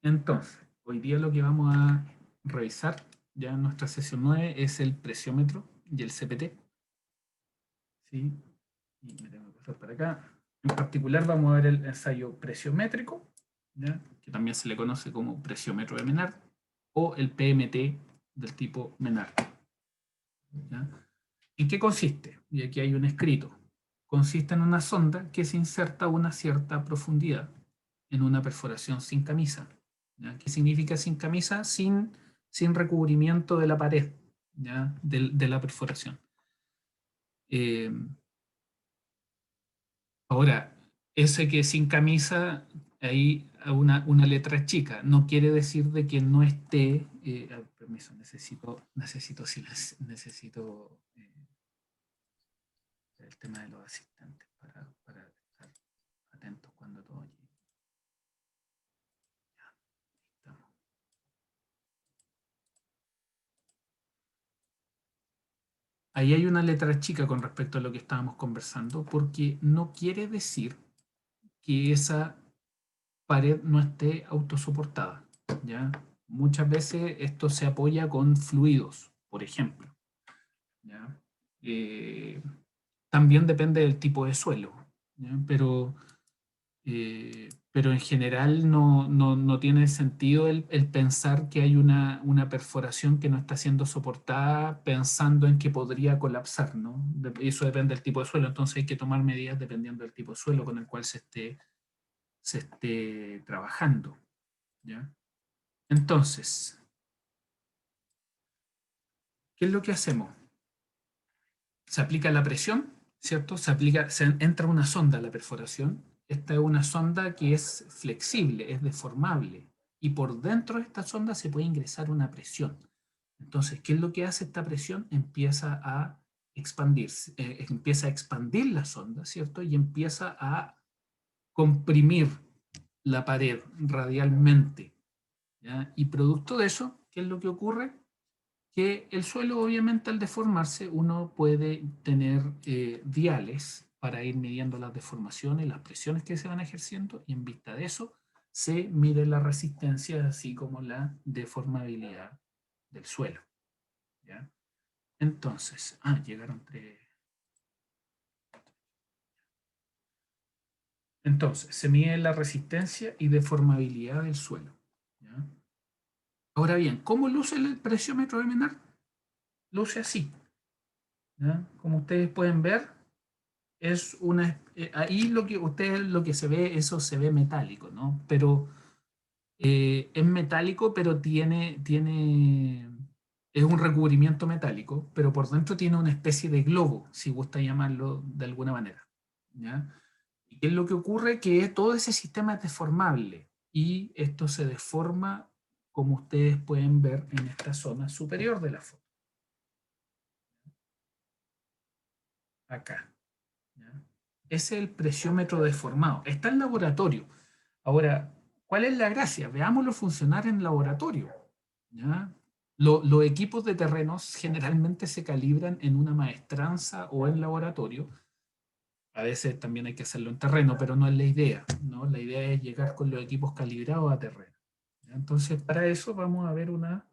Entonces, hoy día lo que vamos a revisar ya en nuestra sesión 9 es el presiómetro y el CPT. ¿Sí? Y me tengo que pasar para acá. En particular vamos a ver el ensayo presiométrico, ¿ya? Que también se le conoce como presiómetro de Menard, o el PMT del tipo Menard. ¿Ya? ¿En qué consiste? Y aquí hay un escrito. Consiste en una sonda que se inserta a una cierta profundidad en una perforación sin camisa. ¿Ya? ¿Qué significa sin camisa? Sin recubrimiento de la pared, ¿ya? De la perforación. Eh, Ahora, ese que sin camisa, ahí una letra chica, no quiere decir de que no esté, permiso, necesito silencio, necesito el tema de los asistentes para estar atentos cuando todo llegue. Ya, estamos. Ahí hay una letra chica con respecto a lo que estábamos conversando, porque no quiere decir que esa pared no esté autosoportada, ¿ya? Muchas veces esto se apoya con fluidos, por ejemplo, ¿ya? Eh, También depende del tipo de suelo, ¿ya? Pero en general no tiene sentido el pensar que hay una perforación que no está siendo soportada pensando en que podría colapsar, ¿no? Eso depende del tipo de suelo, entonces hay que tomar medidas dependiendo del tipo de suelo con el cual se esté trabajando, ¿ya? Entonces, ¿qué es lo que hacemos? Se aplica la presión, ¿cierto? Se entra una sonda a la perforación. Esta es una sonda que es flexible, es deformable. Y por dentro de esta sonda se puede ingresar una presión. Entonces, ¿qué es lo que hace esta presión? Empieza a expandirse, empieza a expandir la sonda, ¿cierto? Y empieza a comprimir la pared radialmente, ¿ya? Y producto de eso, ¿qué es lo que ocurre? Que el suelo, obviamente, al deformarse, uno puede tener diales para ir midiendo las deformaciones, las presiones que se van ejerciendo, y en vista de eso se mide la resistencia, así como la deformabilidad del suelo, ¿ya? Entonces, llegaron tres. Entonces, se mide la resistencia y deformabilidad del suelo, ¿ya? Ahora bien, ¿cómo luce el presiómetro de Menard? Luce así, ¿ya? Como ustedes pueden ver, es ahí lo que se ve, eso se ve metálico, ¿no? Pero es metálico, pero es un recubrimiento metálico, pero por dentro tiene una especie de globo, si gusta llamarlo de alguna manera, ¿ya? ¿Y qué es lo que ocurre? Que todo ese sistema es deformable y esto se deforma, como ustedes pueden ver en esta zona superior de la foto, acá, ¿ya? Ese es el presiómetro deformado. Está en laboratorio. Ahora, ¿cuál es la gracia? Veámoslo funcionar en laboratorio, ¿ya? Los equipos de terrenos generalmente se calibran en una maestranza o en laboratorio. A veces también hay que hacerlo en terreno, pero no es la idea, ¿no? La idea es llegar con los equipos calibrados a terreno, ¿ya? Entonces, para eso vamos a ver una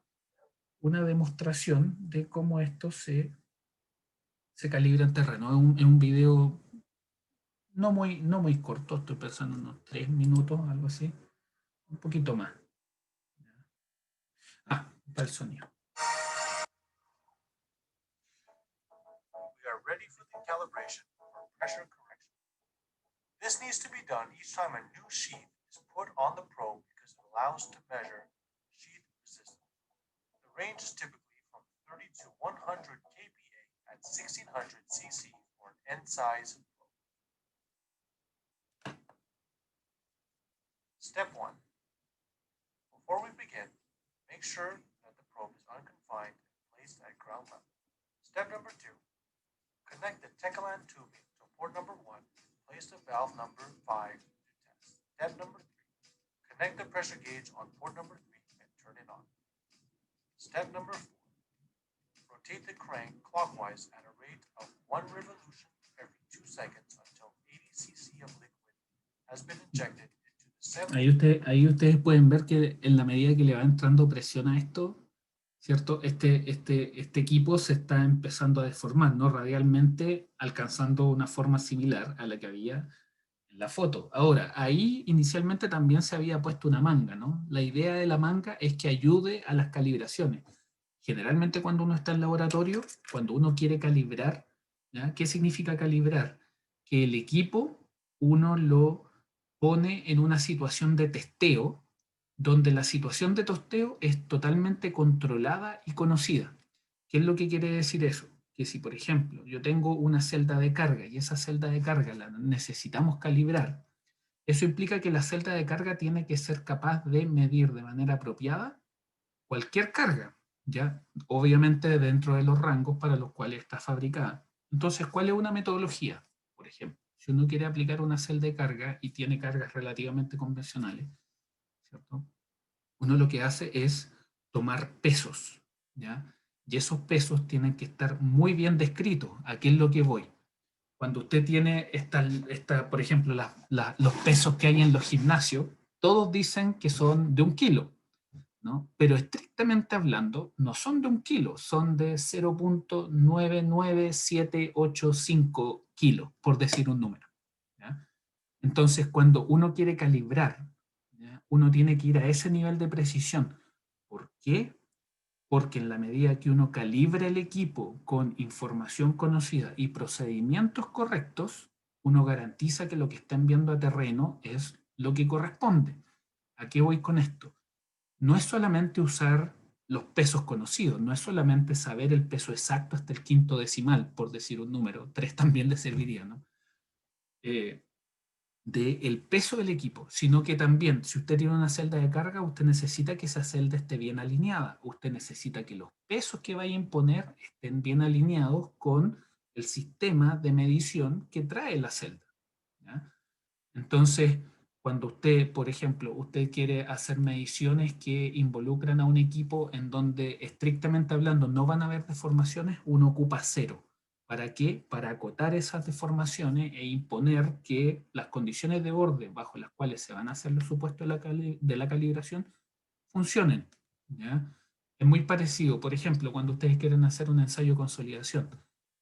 demostración de cómo esto se calibra en terreno. Es un video no muy corto, estoy pensando en unos 3 minutos, algo así, un poquito más. Para el sonido. We are ready for the calibration for pressure correction. This needs to be done each time a new sheath is put on the probe because it allows to measure sheath resistance. The range is typically from 30 to 100 kPa at 1600 cc for an N-size probe. Step 1. Before we begin, make sure that the probe is unconfined and placed at ground level. Step number 2. Connect the Tecalan tubing to port number 1 and place the valve number 5 to test. Step number 3. Connect the pressure gauge on port number 3 and turn it on. Step number 4. Rotate the crank clockwise at a rate of 1 revolution every 2 seconds until 80 cc of liquid has been injected into the Ahí ustedes pueden ver que en la medida que le va entrando presión a esto, ¿cierto? Este equipo se está empezando a deformar, ¿no? Radialmente, alcanzando una forma similar a la que había en la foto. Ahora, ahí inicialmente también se había puesto una manga, ¿no? La idea de la manga es que ayude a las calibraciones. Generalmente cuando uno está en laboratorio, cuando uno quiere calibrar, ¿ya? ¿Qué significa calibrar? Que el equipo uno lo pone en una situación de testeo, donde la situación de testeo es totalmente controlada y conocida. ¿Qué es lo que quiere decir eso? Que si, por ejemplo, yo tengo una celda de carga y esa celda de carga la necesitamos calibrar, eso implica que la celda de carga tiene que ser capaz de medir de manera apropiada cualquier carga, ¿ya? Obviamente dentro de los rangos para los cuales está fabricada. Entonces, ¿cuál es una metodología? Por ejemplo, si uno quiere aplicar una celda de carga y tiene cargas relativamente convencionales, ¿cierto? Uno lo que hace es tomar pesos, ¿ya? Y esos pesos tienen que estar muy bien descritos. ¿A qué es lo que voy? Cuando usted tiene por ejemplo, los pesos que hay en los gimnasios, todos dicen que son de 1 kilo, ¿no? Pero estrictamente hablando, no son de 1 kilo, son de 0,99785 kilos, por decir un número, ¿ya? Entonces, cuando uno quiere calibrar, ¿ya? Uno tiene que ir a ese nivel de precisión. ¿Por qué? Porque en la medida que uno calibre el equipo con información conocida y procedimientos correctos, uno garantiza que lo que están viendo a terreno es lo que corresponde. ¿A qué voy con esto? No es solamente usar los pesos conocidos, no es solamente saber el peso exacto hasta el quinto decimal, por decir un número, 3 también le serviría, ¿no? Del peso del equipo, sino que también, si usted tiene una celda de carga, usted necesita que esa celda esté bien alineada, usted necesita que los pesos que vaya a imponer estén bien alineados con el sistema de medición que trae la celda, ¿ya? Entonces, cuando usted, por ejemplo, usted quiere hacer mediciones que involucran a un equipo en donde estrictamente hablando no van a haber deformaciones, uno ocupa 0. ¿Para qué? Para acotar esas deformaciones e imponer que las condiciones de borde bajo las cuales se van a hacer los supuestos de la calibración funcionen, ¿ya? Es muy parecido, por ejemplo, cuando ustedes quieren hacer un ensayo de consolidación.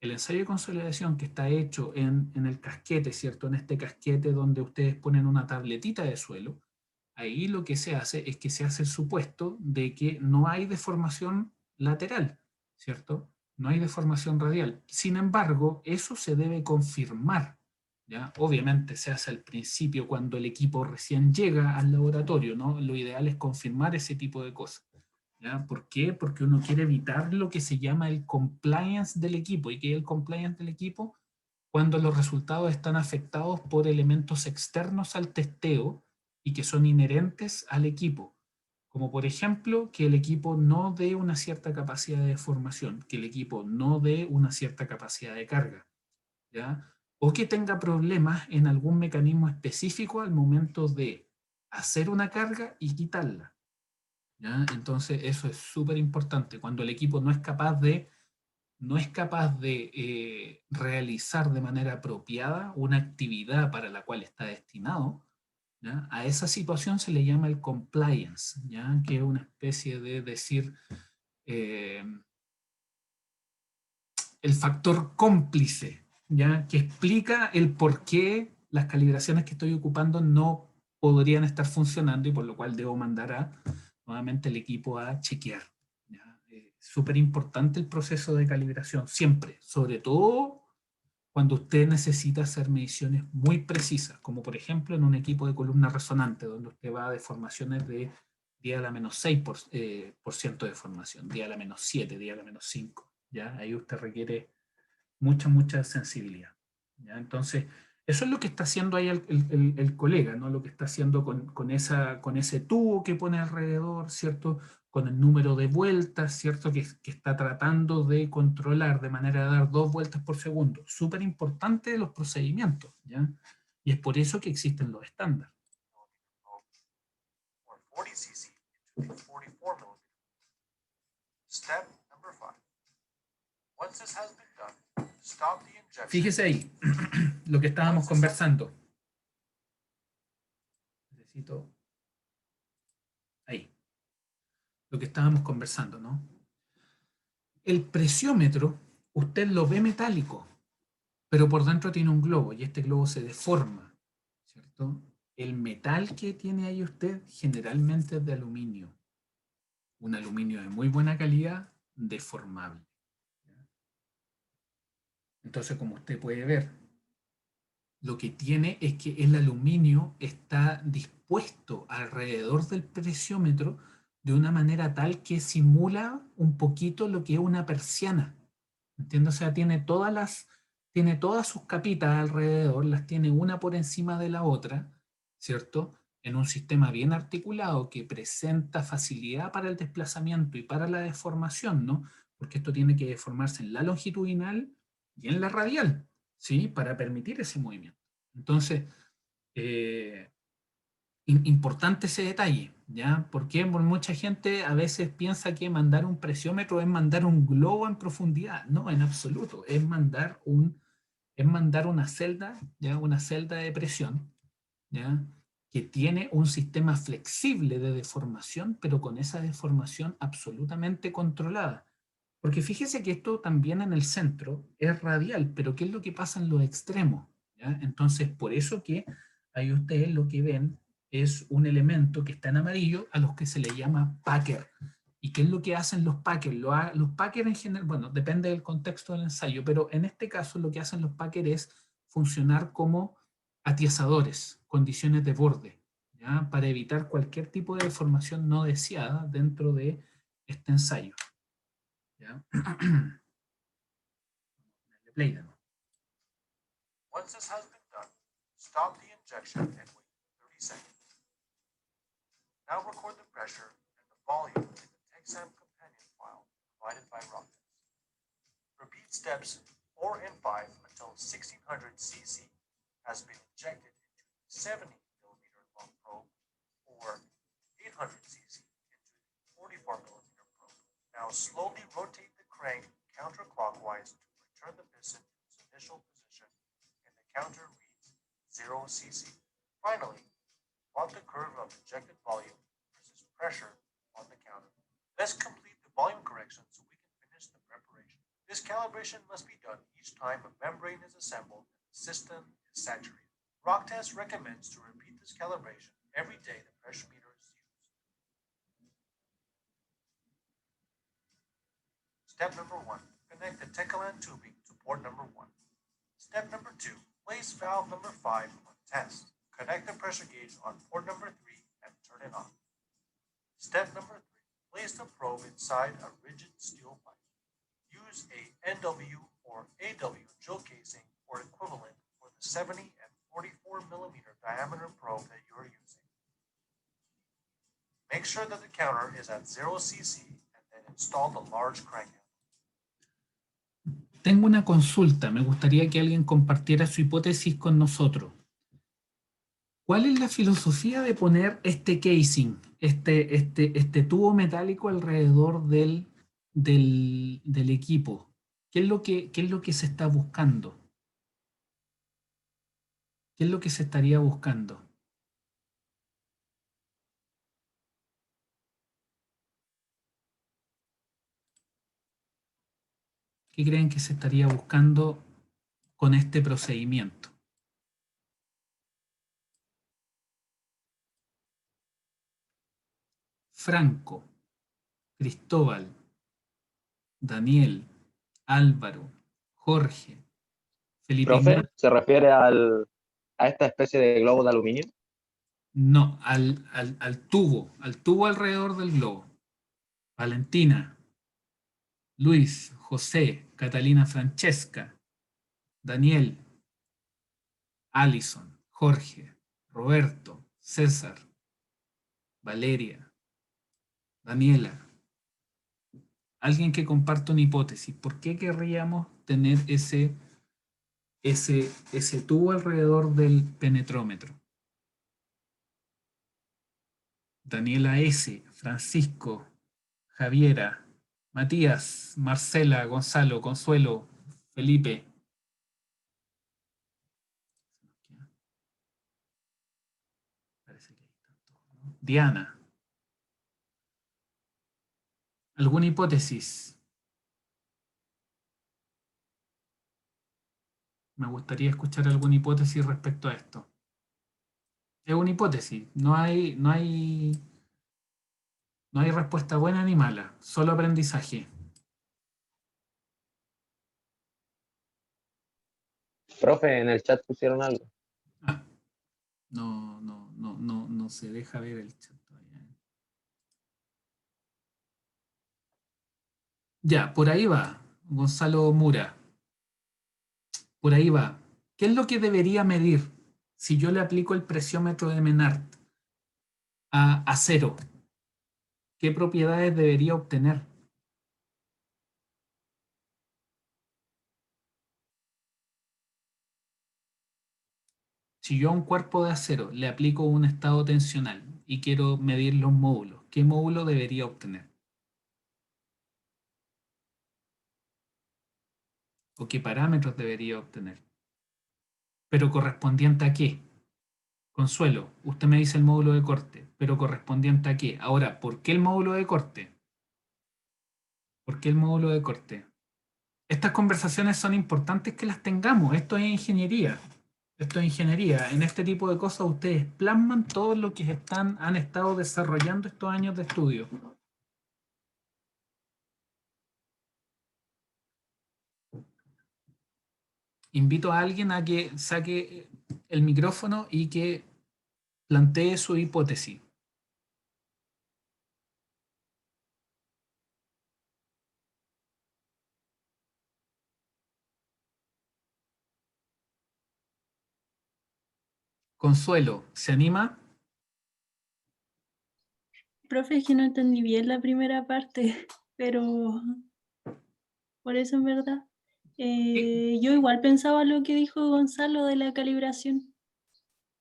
El ensayo de consolidación que está hecho en el casquete, ¿cierto? En este casquete donde ustedes ponen una tabletita de suelo, ahí lo que se hace es que se hace el supuesto de que no hay deformación lateral, ¿cierto? No hay deformación radial. Sin embargo, eso se debe confirmar, ¿ya? Obviamente se hace al principio cuando el equipo recién llega al laboratorio, ¿no? Lo ideal es confirmar ese tipo de cosas, ¿ya? ¿Por qué? Porque uno quiere evitar lo que se llama el compliance del equipo. ¿Y qué es el compliance del equipo? Cuando los resultados están afectados por elementos externos al testeo y que son inherentes al equipo. Como por ejemplo, que el equipo no dé una cierta capacidad de deformación, que el equipo no dé una cierta capacidad de carga, ¿ya? O que tenga problemas en algún mecanismo específico al momento de hacer una carga y quitarla, ¿ya? Entonces eso es súper importante. Cuando el equipo no es capaz de realizar de manera apropiada una actividad para la cual está destinado, ¿ya? A esa situación se le llama el compliance, ¿ya? Que es una especie de decir eh, el factor cómplice, ¿ya? Que explica el por qué las calibraciones que estoy ocupando no podrían estar funcionando y por lo cual debo mandar nuevamente el equipo a chequear. Súper importante el proceso de calibración, siempre, sobre todo cuando usted necesita hacer mediciones muy precisas, como por ejemplo en un equipo de columna resonante, donde usted va a deformaciones de 10 a la menos 6% de deformación, 10 a la menos 7, 10 a la menos 5. ¿Ya? Ahí usted requiere mucha sensibilidad, ¿ya? Entonces, eso es lo que está haciendo ahí el colega, ¿no? Lo que está haciendo con ese tubo que pone alrededor, ¿cierto? Con el número de vueltas, ¿cierto? Que está tratando de controlar de manera de dar 2 vueltas por segundo. Súper importante los procedimientos, ¿ya? Y es por eso que existen los estándares. Or 40 cc into 44 millimeter. Step number 5. Once this has been done, stop the injection. Fíjese ahí, lo que estábamos conversando. Necesito... Ahí. Lo que estábamos conversando, ¿no? El presiómetro, usted lo ve metálico, pero por dentro tiene un globo y este globo se deforma, ¿cierto? El metal que tiene ahí usted generalmente es de aluminio. Un aluminio de muy buena calidad, deformable. Entonces, como usted puede ver, lo que tiene es que el aluminio está dispuesto alrededor del presiómetro de una manera tal que simula un poquito lo que es una persiana. ¿Entiendes? O sea, tiene todas sus capitas alrededor, las tiene una por encima de la otra, ¿cierto? En un sistema bien articulado que presenta facilidad para el desplazamiento y para la deformación, ¿no? Porque esto tiene que deformarse en la longitudinal y en la radial, ¿sí? Para permitir ese movimiento. Entonces, eh, importante ese detalle, ¿ya? Porque mucha gente a veces piensa que mandar un presiómetro es mandar un globo en profundidad. No, en absoluto. Es mandar una celda, ¿ya? Una celda de presión, ¿ya? Que tiene un sistema flexible de deformación, pero con esa deformación absolutamente controlada. Porque fíjese que esto también en el centro es radial, pero ¿qué es lo que pasa en los extremos? ¿Ya? Entonces, por eso que ahí ustedes lo que ven es un elemento que está en amarillo a los que se le llama packer. ¿Y qué es lo que hacen los packers? Los packers en general, bueno, depende del contexto del ensayo, pero en este caso lo que hacen los packers es funcionar como atiazadores, condiciones de borde, ¿ya? Para evitar cualquier tipo de deformación no deseada dentro de este ensayo. ¿Ya? Play de nuevo. Once this has been done, stop the injection and wait 30 seconds. Now record the pressure and the volume in the TechSam companion file provided by Rockets. Repeat steps 4 and 5 until 1600 cc has been injected into the 70 millimeter long probe or 800 cc into the 44 millimeter probe. Now slowly rotate the crank counterclockwise to return the piston to its initial position and the counter reads 0 cc. Finally, plot the curve of injected volume versus pressure on the counter. Let's complete the volume correction so we can finish the preparation. This calibration must be done each time a membrane is assembled and the system is saturated. Rocktest recommends to repeat this calibration every day the pressure meter is used. Step number 1, connect the Tecalan tubing to port number 1. Step number 2, place valve number 5 on test. Connect the pressure gauge on port number 3 and turn it on. Step number 3, place the probe inside a rigid steel pipe. Use a NW or AW drill casing or equivalent for the 70 and 44 millimeter diameter probe that you are using. Make sure that the counter is at 0 cc and then install the large crank. Tengo una consulta, me gustaría que alguien compartiera su hipótesis con nosotros. ¿Cuál es la filosofía de poner este casing, este tubo metálico alrededor del equipo? ¿Qué es lo que se está buscando? ¿Qué es lo que se estaría buscando? ¿Qué creen que se estaría buscando con este procedimiento? Franco, Cristóbal, Daniel, Álvaro, Jorge, Felipe Profe, Ignacio. ¿se refiere a esta especie de globo de aluminio? No, al tubo alrededor del globo. Valentina, Luis, José, Catalina Francesca, Daniel, Alison, Jorge, Roberto, César, Valeria, Daniela. Alguien que comparta una hipótesis. ¿Por qué querríamos tener ese tubo alrededor del penetrómetro? Daniela S., Francisco, Javiera, Matías, Marcela, Gonzalo, Consuelo, Felipe. Parece que ahí está. Diana. ¿Alguna hipótesis? Me gustaría escuchar alguna hipótesis respecto a esto. Es una hipótesis, no hay respuesta buena ni mala, solo aprendizaje. Profe, en el chat pusieron algo. Ah, no se deja ver el chat todavía. Ya, por ahí va, Gonzalo Mura. Por ahí va. ¿Qué es lo que debería medir si yo le aplico el presiómetro de Menard a acero? ¿Qué propiedades debería obtener? Si yo a un cuerpo de acero le aplico un estado tensional y quiero medir los módulos, ¿qué módulo debería obtener? ¿O qué parámetros debería obtener? ¿Pero correspondiente a qué? Consuelo, usted me dice el módulo de corte, pero correspondiente a qué. Ahora, ¿por qué el módulo de corte? ¿Por qué el módulo de corte? Estas conversaciones son importantes que las tengamos. Esto es ingeniería. Esto es ingeniería. En este tipo de cosas ustedes plasman todo lo que han estado desarrollando estos años de estudio. Invito a alguien a que saque el micrófono y que plantee su hipótesis. Consuelo, ¿se anima? Profe, es que no entendí bien la primera parte, pero por eso en verdad. Yo igual pensaba lo que dijo Gonzalo de la calibración.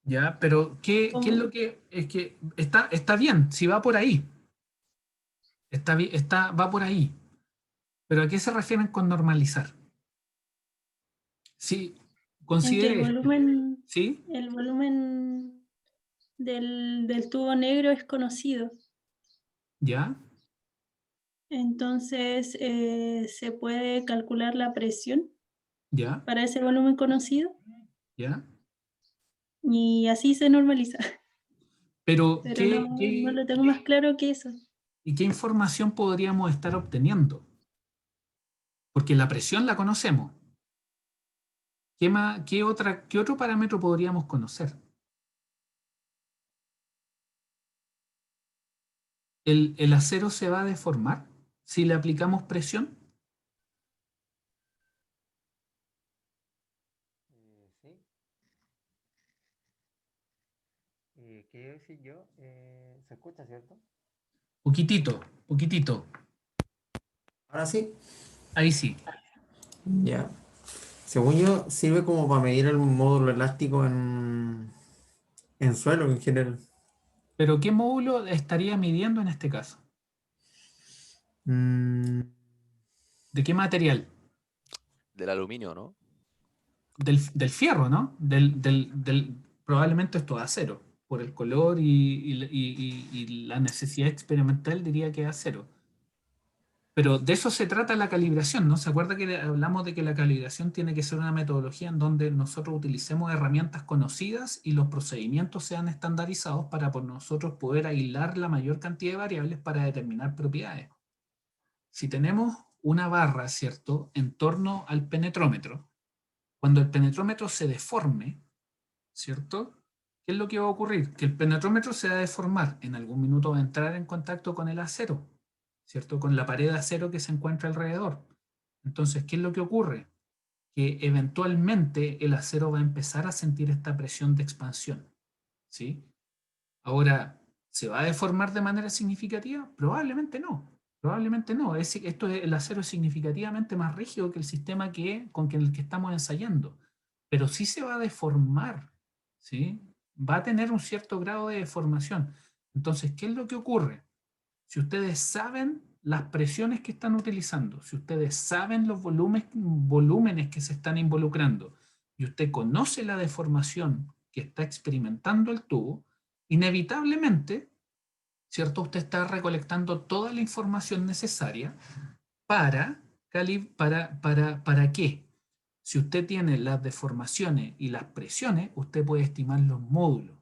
Ya, pero ¿qué es lo que es que está bien, si va por ahí? Va por ahí. Pero ¿a qué se refieren con normalizar? Sí, En que considere esto, ¿sí? el volumen del tubo negro es conocido. ¿Ya? Entonces se puede calcular la presión ¿Ya? para ese volumen conocido ¿Ya? y así se normaliza. Pero Pero no lo tengo más claro que eso. ¿y qué información podríamos estar obteniendo? Porque la presión la conocemos. ¿Qué otro parámetro podríamos conocer? ¿El acero se va a deformar si le aplicamos presión? Sí. ¿Qué iba a decir yo? ¿Se escucha, cierto? Poquitito, poquitito. Ahora sí, Ahí sí. ya. Según yo, sirve como para medir el módulo elástico en suelo en general. Pero ¿qué módulo estaría midiendo en este caso? Mm, ¿De qué material? Del aluminio, ¿no? Del fierro, ¿no? Probablemente esto es acero. Por el color y la necesidad experimental diría que es acero. Pero de eso se trata la calibración, ¿no? ¿Se acuerda que hablamos de que la calibración tiene que ser una metodología en donde nosotros utilicemos herramientas conocidas y los procedimientos sean estandarizados para por nosotros poder aislar la mayor cantidad de variables para determinar propiedades? Si tenemos una barra, ¿cierto?, en torno al penetrómetro, cuando el penetrómetro se deforme, ¿cierto? ¿Qué es lo que va a ocurrir? Que el penetrómetro se va a deformar, en algún minuto va a entrar en contacto con el acero, ¿cierto? Con la pared de acero que se encuentra alrededor. Entonces, ¿qué es lo que ocurre? Que eventualmente el acero va a empezar a sentir esta presión de expansión, ¿sí? Ahora, ¿se va a deformar de manera significativa? Probablemente no. Probablemente no. El acero es significativamente más rígido que el sistema con el que estamos ensayando. Pero sí se va a deformar, ¿sí? Va a tener un cierto grado de deformación. Entonces, ¿qué es lo que ocurre? Si ustedes saben las presiones que están utilizando, si ustedes saben los volúmenes que se están involucrando y usted conoce la deformación que está experimentando el tubo, inevitablemente ¿cierto? Usted está recolectando toda la información necesaria para, ¿para qué? Si usted tiene las deformaciones y las presiones, usted puede estimar los módulos.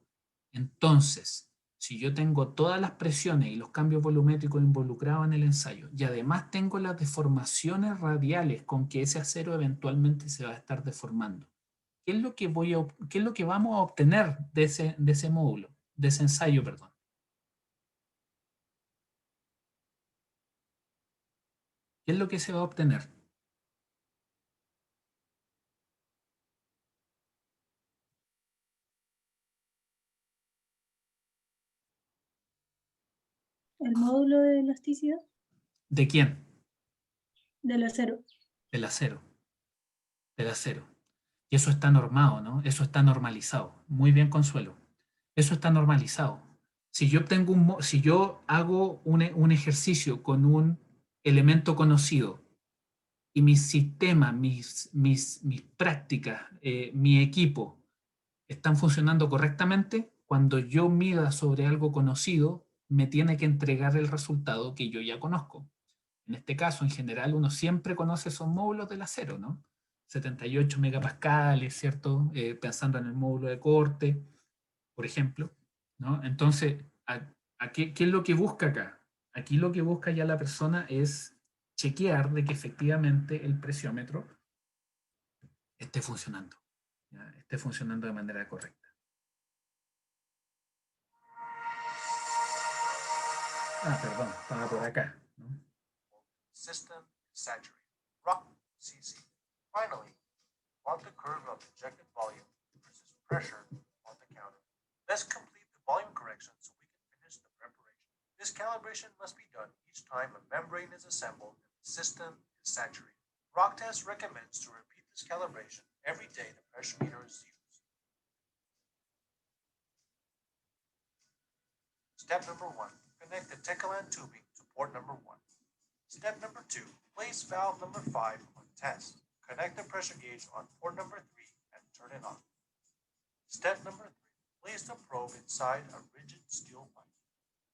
Entonces, si yo tengo todas las presiones y los cambios volumétricos involucrados en el ensayo, y además tengo las deformaciones radiales con que ese acero eventualmente se va a estar deformando, ¿qué es lo que qué es lo que vamos a obtener de ese módulo, de ese ensayo, perdón? ¿Qué es lo que se va a obtener? El módulo de elasticidad ¿De quién? del acero. Del acero. Del acero. Y eso está normado, ¿no? Eso está normalizado. Muy bien, Consuelo. Eso está normalizado. Si yo tengo si yo hago un ejercicio con un elemento conocido y mi sistema, mis prácticas, mi equipo están funcionando correctamente, cuando yo mida sobre algo conocido, me tiene que entregar el resultado que yo ya conozco. En este caso, en general, uno siempre conoce esos módulos del acero, ¿no? 78 megapascales, ¿cierto? Pensando en el módulo de corte, por ejemplo, ¿no? Entonces, ¿qué es lo que busca acá? Aquí lo que busca ya la persona es chequear de que efectivamente el presiómetro esté funcionando, ¿ya? Esté funcionando de manera correcta. Ah, perdón, estaba por acá, ¿no? System is saturated. Rock CC. Finally, plot the curve of injected volume versus pressure on the counter. Let's complete the volume correction so we can finish the preparation. This calibration must be done each time a membrane is assembled and the system is saturated. Rocktest recommends to repeat this calibration every day the pressure meter is used. Step number 1. Connect the Tecalan tubing to port number 1. Step number 2. Place valve number 5 on test. Connect the pressure gauge on port number 3 and turn it on. Step number 3. Place the probe inside a rigid steel pipe.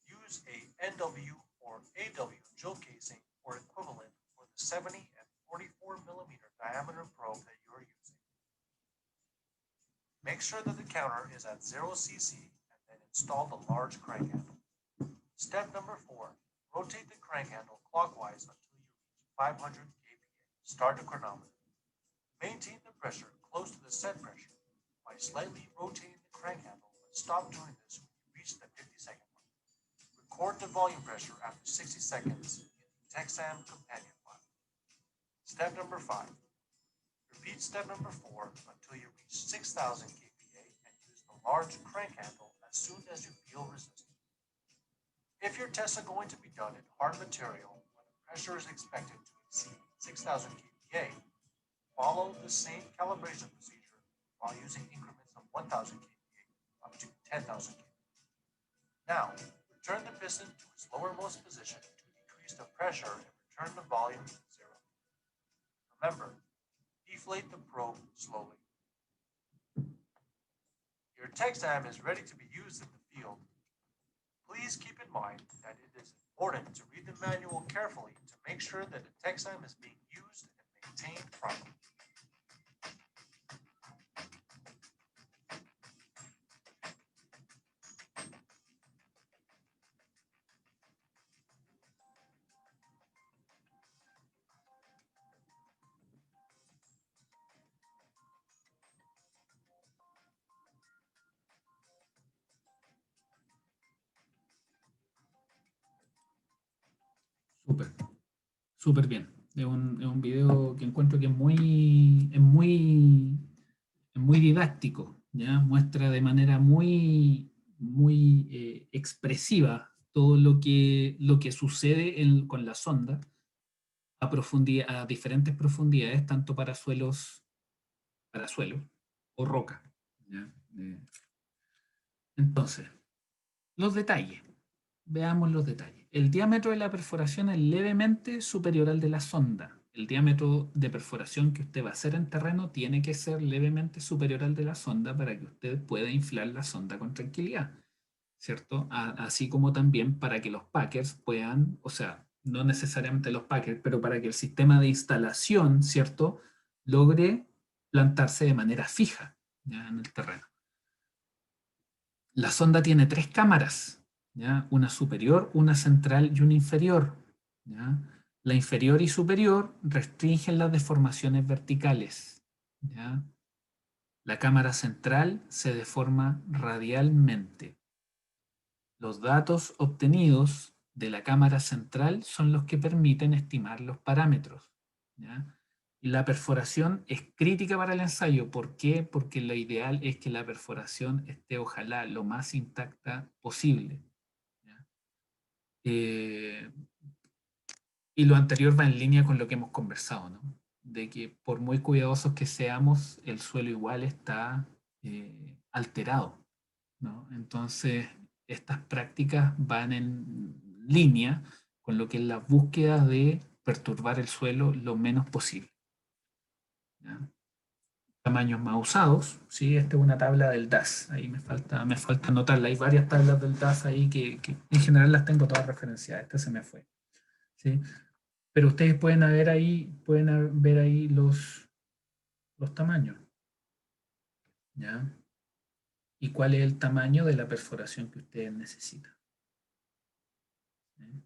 Use a NW or AW drill casing or equivalent for the 70 and 44 millimeter diameter probe that you are using. Make sure that the counter is at 0 cc and then install the large crank handle. Step number 4. Rotate the crank handle clockwise until you reach 500 kPa. Start the chronometer. Maintain the pressure close to the set pressure by slightly rotating the crank handle, but stop doing this when you reach the 50-second mark. Record the volume pressure after 60 seconds in the Texam companion file. Step number 5. Repeat step number 4 until you reach 6,000 kPa and use the large crank handle as soon as you feel resistance. If your tests are going to be done in hard material when the pressure is expected to exceed 6,000 kPa, follow the same calibration procedure while using increments of 1,000 kPa up to 10,000 kPa. Now, return the piston to its lowermost position to decrease the pressure and return the volume to 0. Remember, deflate the probe slowly. Your Texam is ready to be used in the field. Please keep in mind that it is important to read the manual carefully to make sure that the Texam is being used and maintained properly. Súper, súper bien. Es un video que encuentro que es muy didáctico, ¿ya? Muestra de manera muy expresiva todo lo que sucede con la sonda a diferentes profundidades, tanto para suelo o roca, ¿ya? Entonces, los detalles. Veamos los detalles. El diámetro de la perforación es levemente superior al de la sonda. El diámetro de perforación que usted va a hacer en terreno tiene que ser levemente superior al de la sonda para que usted pueda inflar la sonda con tranquilidad. ¿cierto? Así como también para que los packers puedan, o sea, no necesariamente los packers, pero para que el sistema de instalación, ¿cierto?, logre plantarse de manera fija, ¿ya?, en el terreno. La sonda tiene 3 cámaras, ¿ya?, una superior, una central y una inferior, ¿ya? La inferior y superior restringen las deformaciones verticales, ¿ya? La cámara central se deforma radialmente. Los datos obtenidos de la cámara central son los que permiten estimar los parámetros, ¿ya? Y la perforación es crítica para el ensayo. ¿Por qué? Porque lo ideal es que la perforación esté, ojalá, lo más intacta posible, ¿ya? Y lo anterior va en línea con lo que hemos conversado, ¿no? De que por muy cuidadosos que seamos, el suelo igual está alterado, ¿no? Entonces, estas prácticas van en línea con lo que es la búsqueda de perturbar el suelo lo menos posible, ¿ya? Tamaños más usados, ¿sí? Esta es una tabla del DAS, ahí me falta anotarla. Hay varias tablas del DAS ahí que en general las tengo todas referenciadas, esta se me fue, ¿sí? Pero ustedes pueden ver ahí los tamaños, ¿ya? Y cuál es el tamaño de la perforación que ustedes necesitan, ¿sí?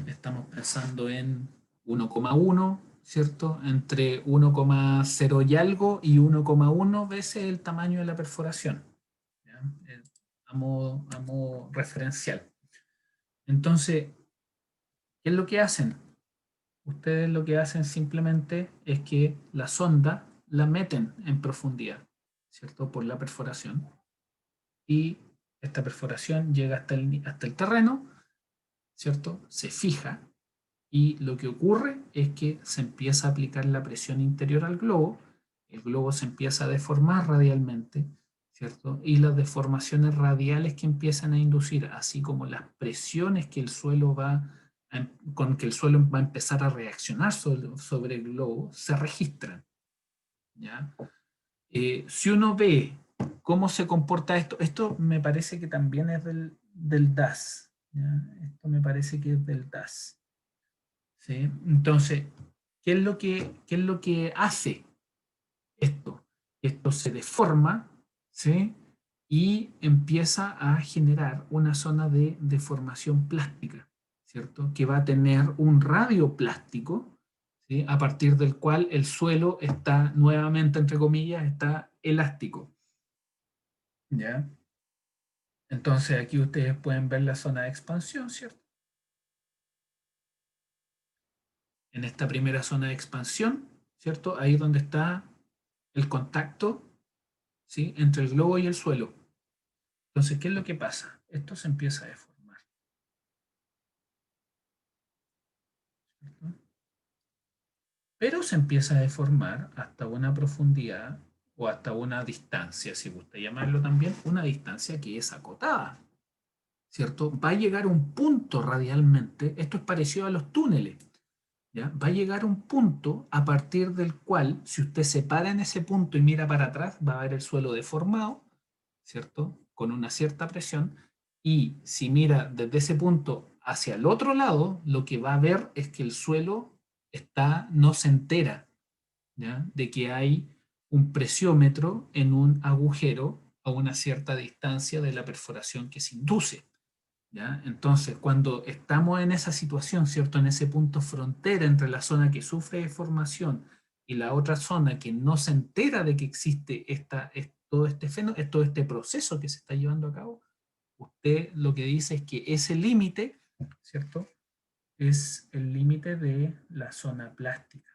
Estamos pensando en 1,1, ¿cierto? Entre 1,0 y algo y 1,1 veces el tamaño de la perforación, ¿ya? A modo referencial. Entonces, ¿qué es lo que hacen? Ustedes lo que hacen simplemente es que la sonda la meten en profundidad, ¿cierto? Por la perforación. Y esta perforación llega hasta el terreno, ¿cierto? Se fija. Y lo que ocurre es que se empieza a aplicar la presión interior al globo, el globo se empieza a deformar radialmente, ¿cierto? Y las deformaciones radiales que empiezan a inducir, así como las presiones que el suelo con que el suelo va a empezar a reaccionar sobre el globo, se registran, ¿ya? Si uno ve cómo se comporta esto me parece que también es del DAS, ¿ya? Esto me parece que es del DAS. ¿Sí? Entonces, qué es lo que hace esto? Esto se deforma, ¿sí? Y empieza a generar una zona de deformación plástica, ¿cierto? Que va a tener un radio plástico, ¿sí? A partir del cual el suelo está nuevamente, entre comillas, está elástico, ¿ya? Entonces aquí ustedes pueden ver la zona de expansión, ¿cierto? En esta primera zona de expansión, ¿cierto? Ahí es donde está el contacto, ¿sí?, entre el globo y el suelo. Entonces, ¿qué es lo que pasa? Esto se empieza a deformar, ¿cierto? Pero se empieza a deformar hasta una profundidad o hasta una distancia, si gusta llamarlo también, una distancia que es acotada, ¿cierto? Va a llegar a un punto radialmente, esto es parecido a los túneles, ¿ya? Va a llegar un punto a partir del cual, si usted se para en ese punto y mira para atrás, va a ver el suelo deformado, ¿cierto? Con una cierta presión. Y si mira desde ese punto hacia el otro lado, lo que va a ver es que el suelo no se entera, ¿ya?, de que hay un presiómetro en un agujero a una cierta distancia de la perforación que se induce, ¿ya? Entonces, cuando estamos en esa situación, ¿cierto?, en ese punto frontera entre la zona que sufre deformación y la otra zona que no se entera de que existe todo este proceso que se está llevando a cabo, usted lo que dice es que ese límite, ¿cierto?, es el límite de la zona plástica.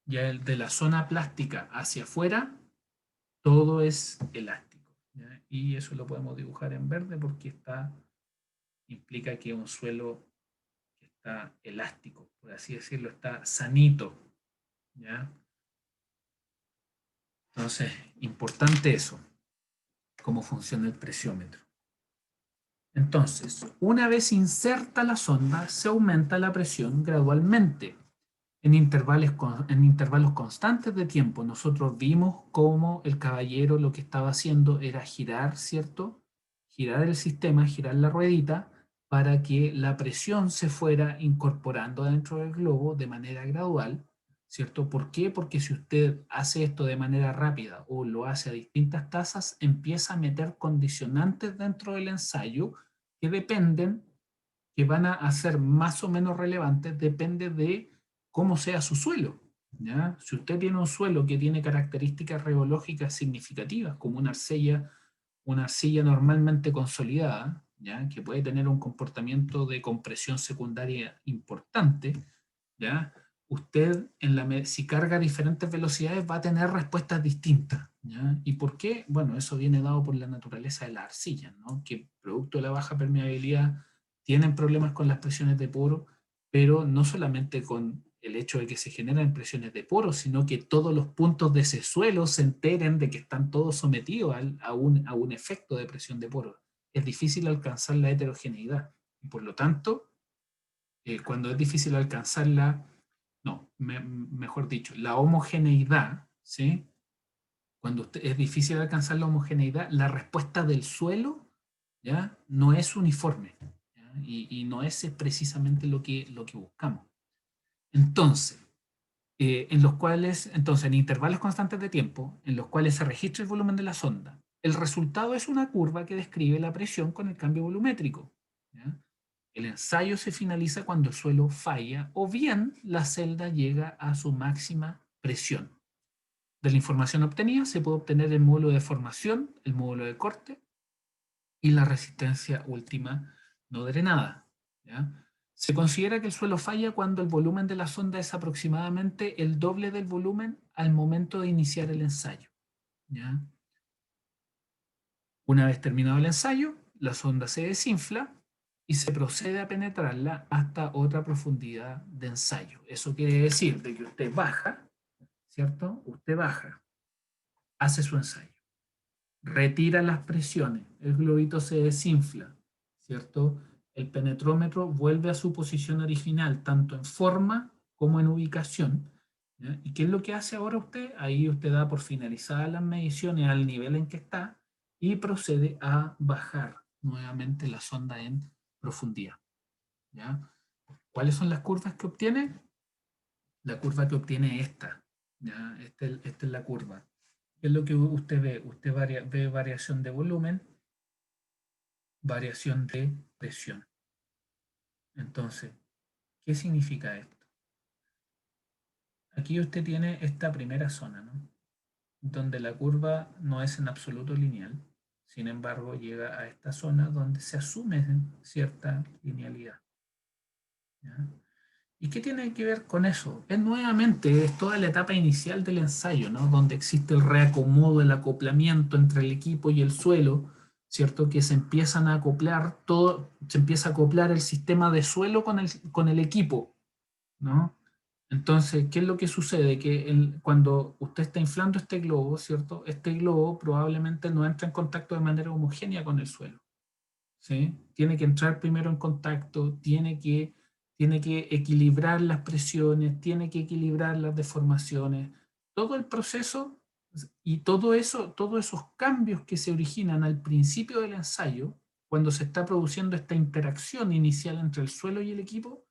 Ya el de la zona plástica hacia afuera, todo es elástico, ¿ya? Y eso lo podemos dibujar en verde porque implica que es un suelo que está elástico, por así decirlo, está sanito, ¿ya? Entonces, importante eso, cómo funciona el presiómetro. Entonces, una vez inserta la sonda, se aumenta la presión gradualmente. en intervalos constantes de tiempo. Nosotros vimos cómo el caballero lo que estaba haciendo era girar, ¿cierto? Girar el sistema, girar la ruedita, para que la presión se fuera incorporando dentro del globo de manera gradual, ¿cierto? ¿Por qué? Porque si usted hace esto de manera rápida o lo hace a distintas tasas, empieza a meter condicionantes dentro del ensayo que dependen, que van a ser más o menos relevantes, depende de cómo sea su suelo, ¿ya? Si usted tiene un suelo que tiene características reológicas significativas, como una arcilla normalmente consolidada, ¿ya? Que puede tener un comportamiento de compresión secundaria importante, ¿ya? Usted, si carga a diferentes velocidades, va a tener respuestas distintas, ¿ya? ¿Y por qué? Bueno, eso viene dado por la naturaleza de la arcilla, ¿no? Que producto de la baja permeabilidad tienen problemas con las presiones de poro, pero no solamente con el hecho de que se generan presiones de poro, sino que todos los puntos de ese suelo se enteren de que están todos sometidos a un efecto de presión de poro. Es difícil alcanzar la heterogeneidad. Y por lo tanto, cuando es difícil alcanzarla, mejor dicho, la homogeneidad, ¿sí? Cuando es difícil alcanzar la homogeneidad, la respuesta del suelo, ¿ya? No es uniforme, ¿ya? Y no es precisamente lo que buscamos. Entonces, en intervalos constantes de tiempo, en los cuales se registra el volumen de la sonda, el resultado es una curva que describe la presión con el cambio volumétrico, ¿ya? El ensayo se finaliza cuando el suelo falla o bien la celda llega a su máxima presión. De la información obtenida se puede obtener el módulo de formación, el módulo de corte y la resistencia última no drenada, ¿ya? Se considera que el suelo falla cuando el volumen de la sonda es aproximadamente el doble del volumen al momento de iniciar el ensayo, ¿ya? Una vez terminado el ensayo, la sonda se desinfla y se procede a penetrarla hasta otra profundidad de ensayo. Eso quiere decir de que usted baja, ¿cierto? Usted baja, hace su ensayo, retira las presiones, el globito se desinfla, ¿cierto? El penetrómetro vuelve a su posición original, tanto en forma como en ubicación, ¿ya? ¿Y qué es lo que hace ahora usted? Ahí usted da por finalizadas las mediciones al nivel en que está y procede a bajar nuevamente la sonda en profundidad, ¿ya? ¿Cuáles son las curvas que obtiene? La curva que obtiene es esta, ¿ya? Esta es la curva. ¿Qué es lo que usted ve? Usted ve variación de volumen, variación de presión. Entonces, ¿qué significa esto? Aquí usted tiene esta primera zona, ¿no? Donde la curva no es en absoluto lineal. Sin embargo, llega a esta zona donde se asume cierta linealidad, ¿ya? ¿Y qué tiene que ver con eso? Es toda la etapa inicial del ensayo, ¿no? Donde existe el reacomodo, el acoplamiento entre el equipo y el suelo, ¿cierto? Que se empiezan a acoplar se empieza a acoplar el sistema de suelo con el equipo, ¿no? Entonces, ¿qué es lo que sucede? Que cuando usted está inflando este globo, ¿cierto? Este globo probablemente no entra en contacto de manera homogénea con el suelo, ¿sí? Tiene que entrar primero en contacto, tiene que equilibrar las presiones, tiene que equilibrar las deformaciones. Todo el proceso y todo eso, todos esos cambios que se originan al principio del ensayo, cuando se está produciendo esta interacción inicial entre el suelo y el equipo,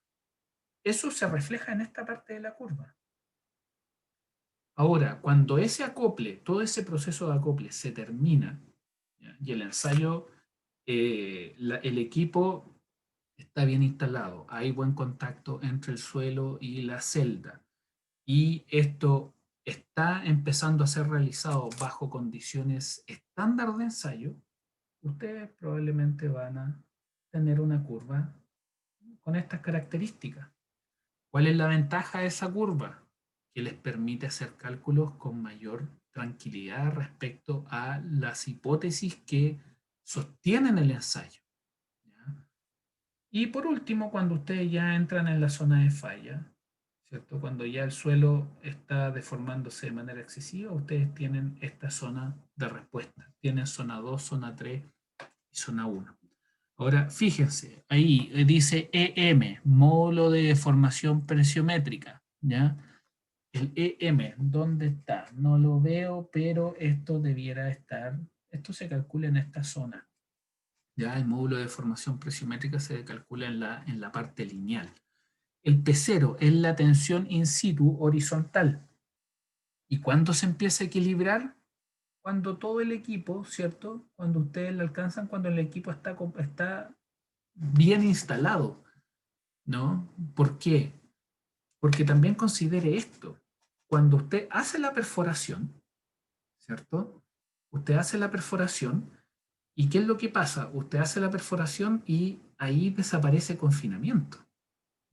eso se refleja en esta parte de la curva. Ahora, cuando ese acople, todo ese proceso de acople se termina, ¿ya? Y el ensayo, el equipo está bien instalado, hay buen contacto entre el suelo y la celda, y esto está empezando a ser realizado bajo condiciones estándar de ensayo, ustedes probablemente van a tener una curva con estas características. ¿Cuál es la ventaja de esa curva? Que les permite hacer cálculos con mayor tranquilidad respecto a las hipótesis que sostienen el ensayo, ¿ya? Y por último, cuando ustedes ya entran en la zona de falla, ¿cierto? Cuando ya el suelo está deformándose de manera excesiva, ustedes tienen esta zona de respuesta. Tienen zona 2, zona 3 y zona 1. Ahora, fíjense, ahí dice EM, módulo de deformación presiométrica, ¿ya? El EM, ¿dónde está? No lo veo, pero esto debiera estar, esto se calcula en esta zona. Ya el módulo de formación presiométrica se calcula en la parte lineal. El P0 es la tensión in situ horizontal. ¿Y cuándo se empieza a equilibrar? Cuando todo el equipo, ¿cierto? Cuando ustedes lo alcanzan, cuando el equipo está bien instalado, ¿no? ¿Por qué? Porque también considere esto. Cuando usted hace la perforación, ¿cierto? Usted hace la perforación y ¿qué es lo que pasa? Usted hace la perforación y ahí desaparece confinamiento.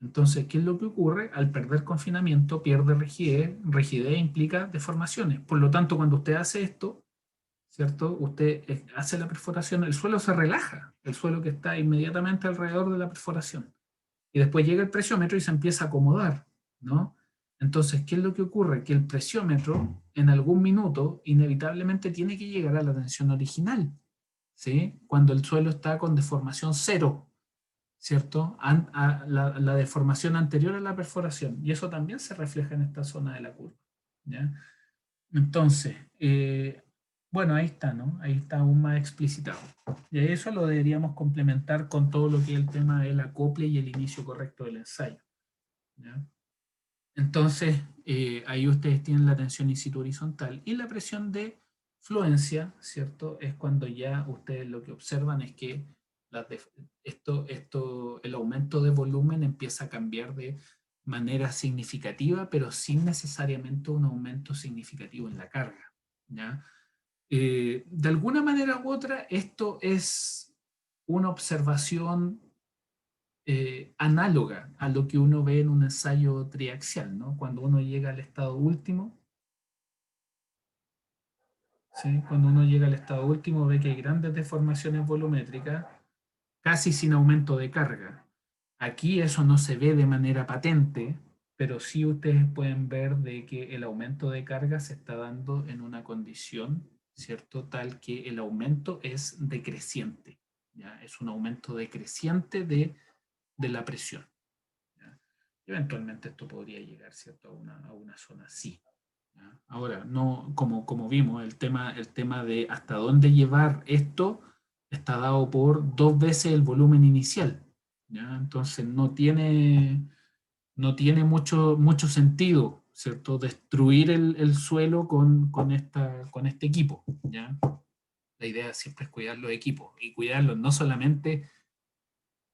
Entonces, ¿qué es lo que ocurre? Al perder confinamiento, pierde rigidez. Rigidez implica deformaciones. Por lo tanto, cuando usted hace esto, ¿cierto? Usted hace la perforación, el suelo se relaja, el suelo que está inmediatamente alrededor de la perforación. Y después llega el presiómetro y se empieza a acomodar, ¿no? Entonces, ¿qué es lo que ocurre? Que el presiómetro en algún minuto inevitablemente tiene que llegar a la tensión original, ¿sí? Cuando el suelo está con deformación cero, ¿cierto? La deformación anterior a la perforación. Y eso también se refleja en esta zona de la curva, ¿ya? Entonces, bueno, ahí está, ¿no? Ahí está aún más explicitado. Y eso lo deberíamos complementar con todo lo que es el tema del acople y el inicio correcto del ensayo, ¿ya? Entonces, ahí ustedes tienen la tensión in situ horizontal y la presión de fluencia, ¿cierto? Es cuando ya ustedes lo que observan es que el aumento de volumen empieza a cambiar de manera significativa, pero sin necesariamente un aumento significativo en la carga, ¿ya? De alguna manera u otra, esto es una observación análoga a lo que uno ve en un ensayo triaxial, ¿no? Cuando uno llega al estado último, ¿sí? Cuando uno llega al estado último ve que hay grandes deformaciones volumétricas, casi sin aumento de carga. Aquí eso no se ve de manera patente, pero sí ustedes pueden ver de que el aumento de carga se está dando en una condición, ¿cierto? Tal que el aumento es decreciente, ¿ya? Es un aumento decreciente de la presión, ¿ya? Eventualmente esto podría llegar, ¿cierto? A una zona así, ¿ya? Ahora, no, como vimos, el tema de hasta dónde llevar esto está dado por 2 veces el volumen inicial, ¿ya? Entonces no tiene mucho sentido, ¿cierto? Destruir el suelo con este equipo, ¿ya? La idea siempre es cuidar los equipos y cuidarlos no solamente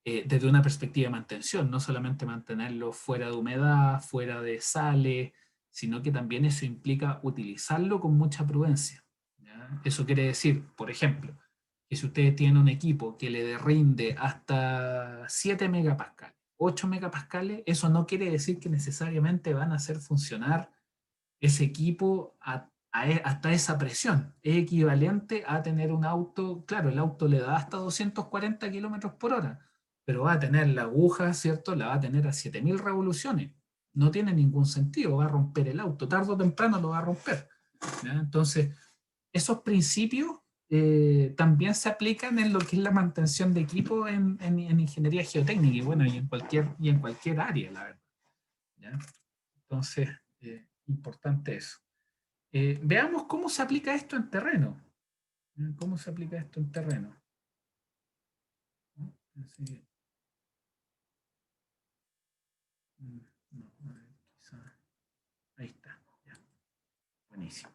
desde una perspectiva de mantención, no solamente mantenerlo fuera de humedad, fuera de sales, sino que también eso implica utilizarlo con mucha prudencia, ¿ya? Eso quiere decir, por ejemplo, que si ustedes tienen un equipo que le rinde hasta 7 megapascales, 8 megapascales, eso no quiere decir que necesariamente van a hacer funcionar ese equipo hasta esa presión. Es equivalente a tener un auto, claro, el auto le da hasta 240 kilómetros por hora, pero va a tener la aguja, ¿cierto? La va a tener a 7000 revoluciones. No tiene ningún sentido, va a romper el auto, tarde o temprano lo va a romper, ¿ya? Entonces, esos principios también se aplican en lo que es la mantención de equipo en ingeniería geotécnica y bueno, y en cualquier área, la verdad, ¿ya? Entonces, importante eso. Veamos cómo se aplica esto en terreno. ¿Cómo se aplica esto en terreno? Así, no, quizá, ahí está. Ya. Buenísimo.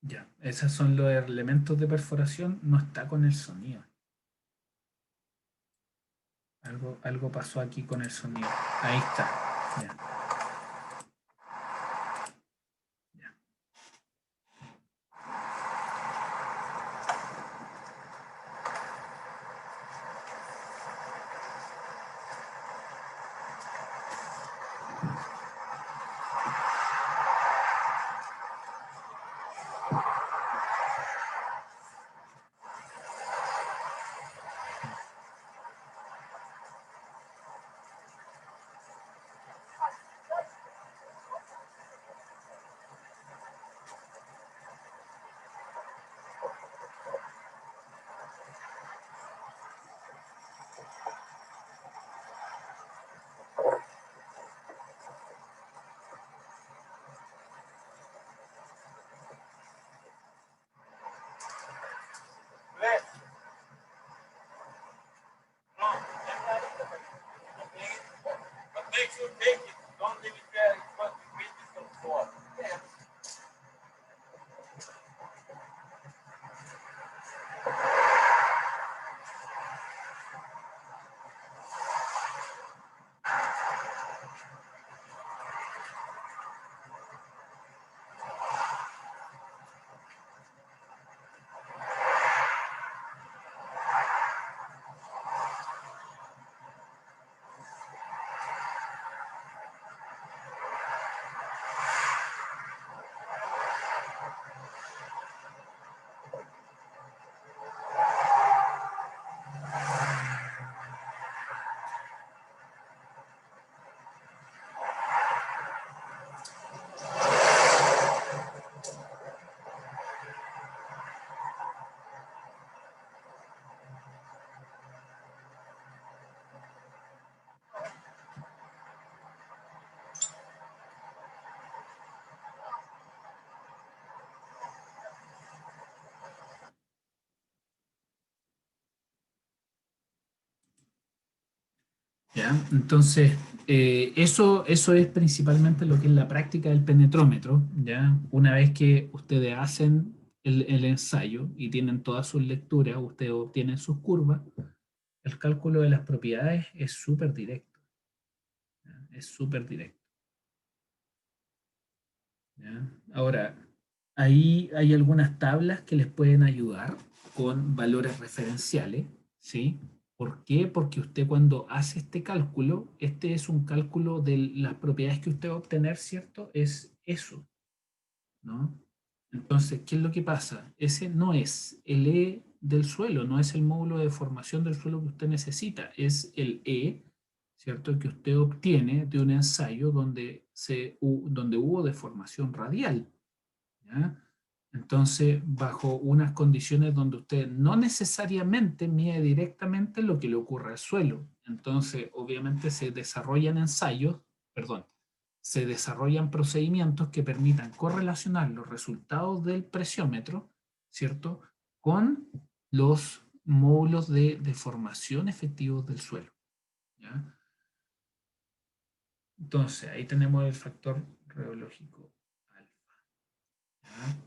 Ya, esos son los elementos de perforación. No está con el sonido. Algo pasó aquí con el sonido. Ahí está. Ya, ya. ¿Ya? Entonces, eso es principalmente lo que es la práctica del penetrómetro, ¿ya? Una vez que ustedes hacen el ensayo y tienen todas sus lecturas, ustedes obtienen sus curvas, el cálculo de las propiedades es súper directo, ¿ya? Es súper directo, ¿ya? Ahora, ahí hay algunas tablas que les pueden ayudar con valores referenciales, ¿sí? ¿Por qué? Porque usted cuando hace este cálculo, este es un cálculo de las propiedades que usted va a obtener, ¿cierto? Es eso, ¿no? Entonces, ¿qué es lo que pasa? Ese no es el E del suelo, no es el módulo de deformación del suelo que usted necesita, es el E, ¿cierto? Que usted obtiene de un ensayo donde hubo deformación radial, ¿ya? Entonces, bajo unas condiciones donde usted no necesariamente mide directamente lo que le ocurre al suelo. Entonces, obviamente se desarrollan ensayos, perdón, se desarrollan procedimientos que permitan correlacionar los resultados del presiómetro, ¿cierto?, con los módulos de deformación efectivos del suelo, ¿ya? Entonces, ahí tenemos el factor radiológico alfa, ¿ya?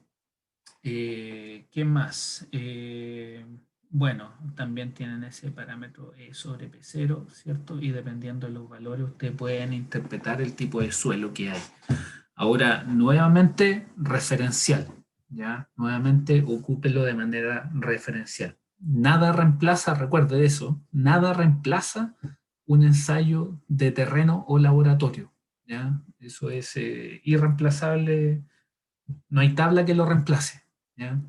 ¿Qué más? Bueno, también tienen ese parámetro E sobre P0, ¿cierto? Y dependiendo de los valores, ustedes pueden interpretar el tipo de suelo que hay. Ahora, nuevamente, referencial, ¿ya? Nuevamente, ocúpelo de manera referencial. Nada reemplaza, recuerde eso, nada reemplaza un ensayo de terreno o laboratorio, ¿ya? Eso es irreemplazable, no hay tabla que lo reemplace, ¿ya?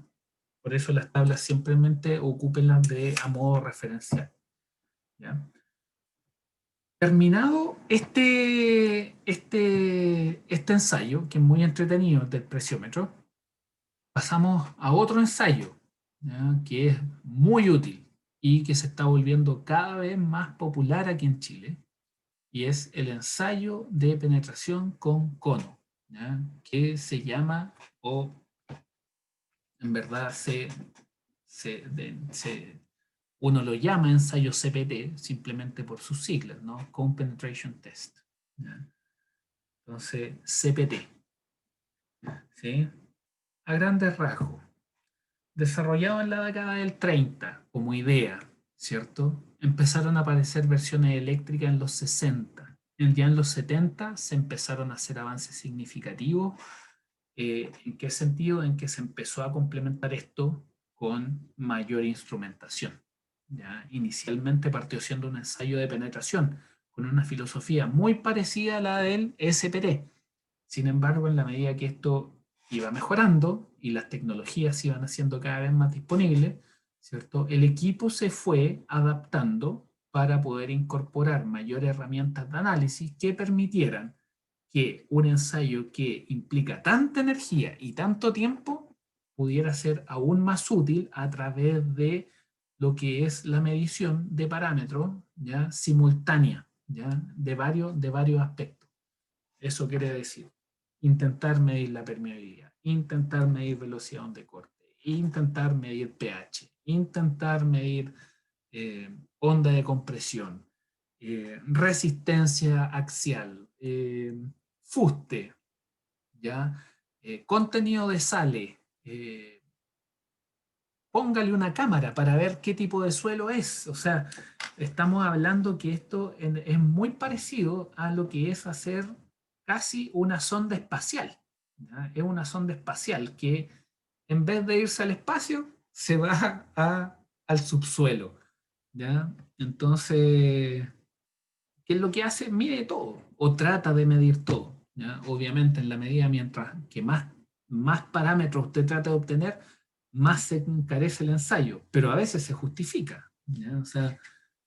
Por eso las tablas simplemente ocúpenlas a modo referencial, ¿ya? Terminado este ensayo, que es muy entretenido del presiómetro, pasamos a otro ensayo, ¿ya?, que es muy útil y que se está volviendo cada vez más popular aquí en Chile, y es el ensayo de penetración con cono, ¿ya?, que se llama, o en verdad uno lo llama ensayo CPT simplemente por sus siglas, ¿no? Cone Penetration Test, ¿ya? Entonces, CPT, ¿sí? A grandes rasgos, desarrollado en la década del 30 como idea, ¿cierto? Empezaron a aparecer versiones eléctricas en los 60. Ya en los 70 se empezaron a hacer avances significativos. ¿En qué sentido? En que se empezó a complementar esto con mayor instrumentación, ¿ya? Inicialmente partió siendo un ensayo de penetración con una filosofía muy parecida a la del SPT. Sin embargo, en la medida que esto iba mejorando y las tecnologías iban haciendo cada vez más disponibles, ¿cierto?, el equipo se fue adaptando para poder incorporar mayores herramientas de análisis que permitieran que un ensayo que implica tanta energía y tanto tiempo pudiera ser aún más útil a través de lo que es la medición de parámetros, ¿ya?, simultánea, ¿ya?, de varios aspectos. Eso quiere decir intentar medir la permeabilidad, intentar medir velocidad de corte, intentar medir pH, intentar medir onda de compresión, resistencia axial, fuste, ¿ya? Contenido de sales, póngale una cámara para ver qué tipo de suelo es. O sea, estamos hablando que esto es muy parecido a lo que es hacer casi una sonda espacial, ¿ya? Es una sonda espacial que en vez de irse al espacio, se va al subsuelo, ¿ya? Entonces, ¿qué es lo que hace? Mide todo o trata de medir todo, ¿ya? Obviamente, en la medida mientras que más parámetros usted trata de obtener, más se encarece el ensayo, pero a veces se justifica, ¿ya? O sea,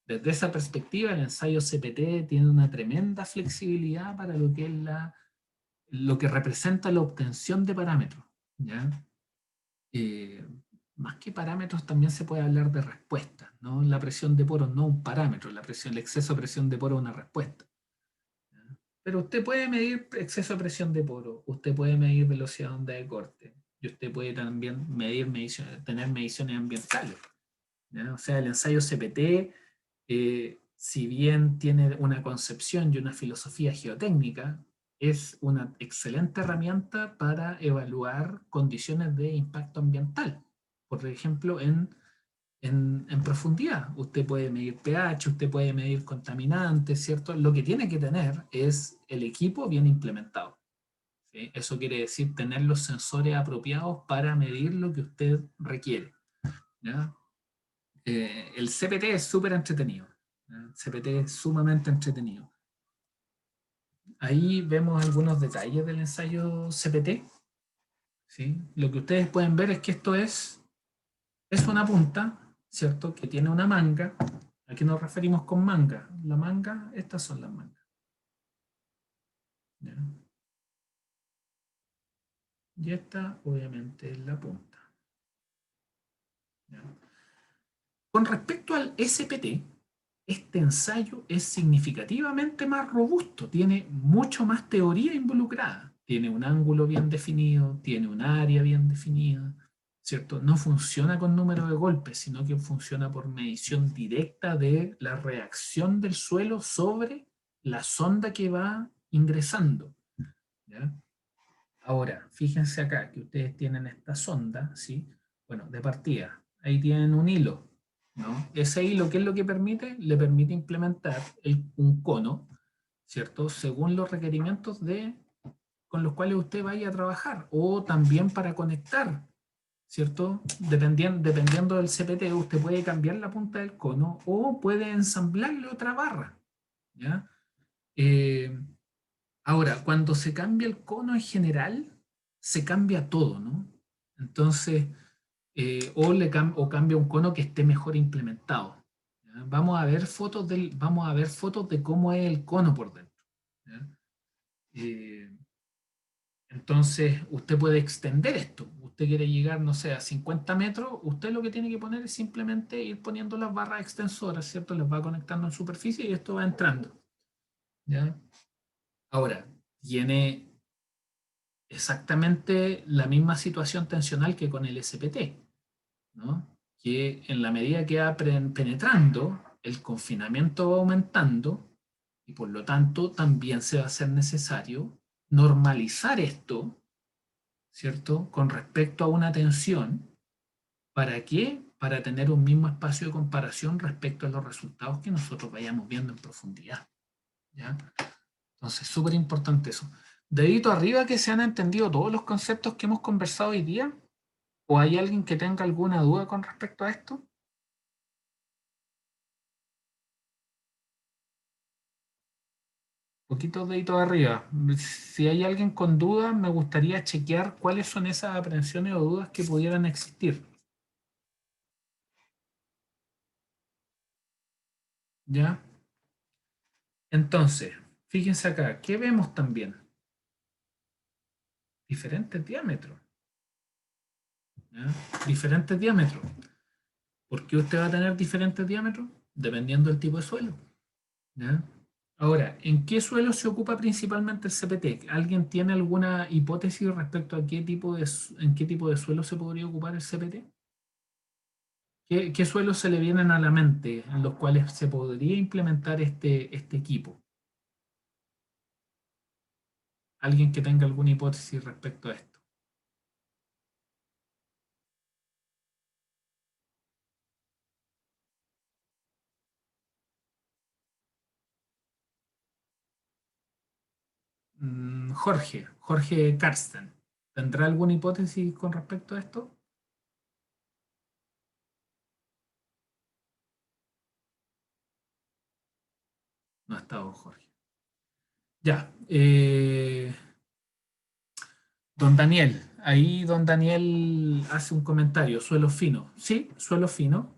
desde esa perspectiva, el ensayo CPT tiene una tremenda flexibilidad para lo que es lo que representa la obtención de parámetros, ¿ya? Eh, Más que parámetros, también se puede hablar de respuestas, ¿no? La presión de poro no un parámetro, el exceso de presión de poro es una respuesta, ¿ya? Pero usted puede medir exceso de presión de poro, usted puede medir velocidad de onda de corte, y usted puede también tener mediciones ambientales, ¿ya? O sea, el ensayo CPT si bien tiene una concepción y una filosofía geotécnica, es una excelente herramienta para evaluar condiciones de impacto ambiental. Por ejemplo, en profundidad. Usted puede medir pH, usted puede medir contaminantes, ¿cierto? Lo que tiene que tener es el equipo bien implementado. ¿Sí? Eso quiere decir tener los sensores apropiados para medir lo que usted requiere. ¿Ya? El CPT es súper entretenido. ¿Ya? El CPT es sumamente entretenido. Ahí vemos algunos detalles del ensayo CPT. ¿Sí? Lo que ustedes pueden ver es que esto es una punta, ¿cierto? Que tiene una manga. ¿A qué nos referimos con manga? La manga, estas son las mangas. ¿Ya? Y esta, obviamente, es la punta. ¿Ya? Con respecto al SPT, este ensayo es significativamente más robusto, tiene mucho más teoría involucrada, tiene un ángulo bien definido, tiene un área bien definida, ¿cierto? No funciona con número de golpes, sino que funciona por medición directa de la reacción del suelo sobre la sonda que va ingresando, ¿ya? Ahora, fíjense acá que ustedes tienen esta sonda, ¿sí? Bueno, de partida, ahí tienen un hilo, ¿no? Ese hilo, ¿qué es lo que permite? Le permite implementar un cono, ¿cierto? Según los requerimientos con los cuales usted vaya a trabajar, o también para conectar, ¿cierto? Dependiendo del CPT, usted puede cambiar la punta del cono o puede ensamblarle otra barra, ¿ya? Ahora, cuando se cambia el cono en general, se cambia todo, ¿no? Entonces, o cambia un cono que esté mejor implementado. ¿Ya? Vamos a ver fotos de cómo es el cono por dentro. ¿Ya? Eh, entonces, usted puede extender esto. Usted quiere llegar, no sé, a 50 metros, usted lo que tiene que poner es simplemente ir poniendo las barras extensoras, ¿cierto? Las va conectando en superficie y esto va entrando. ¿Ya? Ahora, tiene exactamente la misma situación tensional que con el SPT, ¿no? Que en la medida que va penetrando, el confinamiento va aumentando y por lo tanto también se va a hacer necesario normalizar esto, ¿cierto? Con respecto a una tensión. ¿Para qué? Para tener un mismo espacio de comparación respecto a los resultados que nosotros vayamos viendo en profundidad. ¿Ya? Entonces, súper importante eso. Dedito arriba que se han entendido todos los conceptos que hemos conversado hoy día. ¿O hay alguien que tenga alguna duda con respecto a esto? Poquitos deditos arriba. Si hay alguien con dudas, me gustaría chequear cuáles son esas aprensiones o dudas que pudieran existir. ¿Ya? Entonces, fíjense acá, ¿qué vemos también? Diferentes diámetros. ¿Ya? Diferentes diámetros. ¿Por qué usted va a tener diferentes diámetros? Dependiendo del tipo de suelo. ¿Ya? Ahora, ¿en qué suelo se ocupa principalmente el CPT? ¿Alguien tiene alguna hipótesis respecto a en qué tipo de suelo se podría ocupar el CPT? ¿Qué suelos se le vienen a la mente en los cuales se podría implementar este equipo? ¿Alguien que tenga alguna hipótesis respecto a esto? Jorge Karsten, ¿tendrá alguna hipótesis con respecto a esto? No ha estado Jorge. Ya. Don Daniel, ahí don Daniel hace un comentario, suelo fino. Sí, suelo fino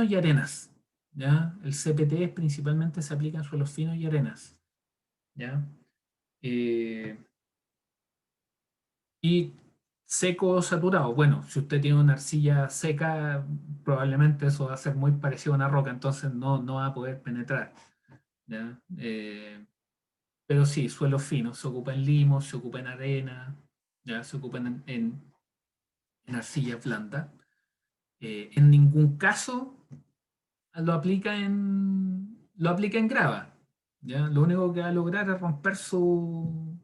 y arenas. ¿Ya? El CPT principalmente se aplica en suelos finos y arenas. ¿Ya? Eh, y seco o saturado. Bueno, si usted tiene una arcilla seca, probablemente eso va a ser muy parecido a una roca, entonces no va a poder penetrar. ¿Ya? Pero sí, suelo fino, se ocupa en limos, se ocupa en arena, ya se ocupa en arcilla blanda. En ningún caso lo aplica lo aplica en grava. ¿Ya? Lo único que va a lograr es romper su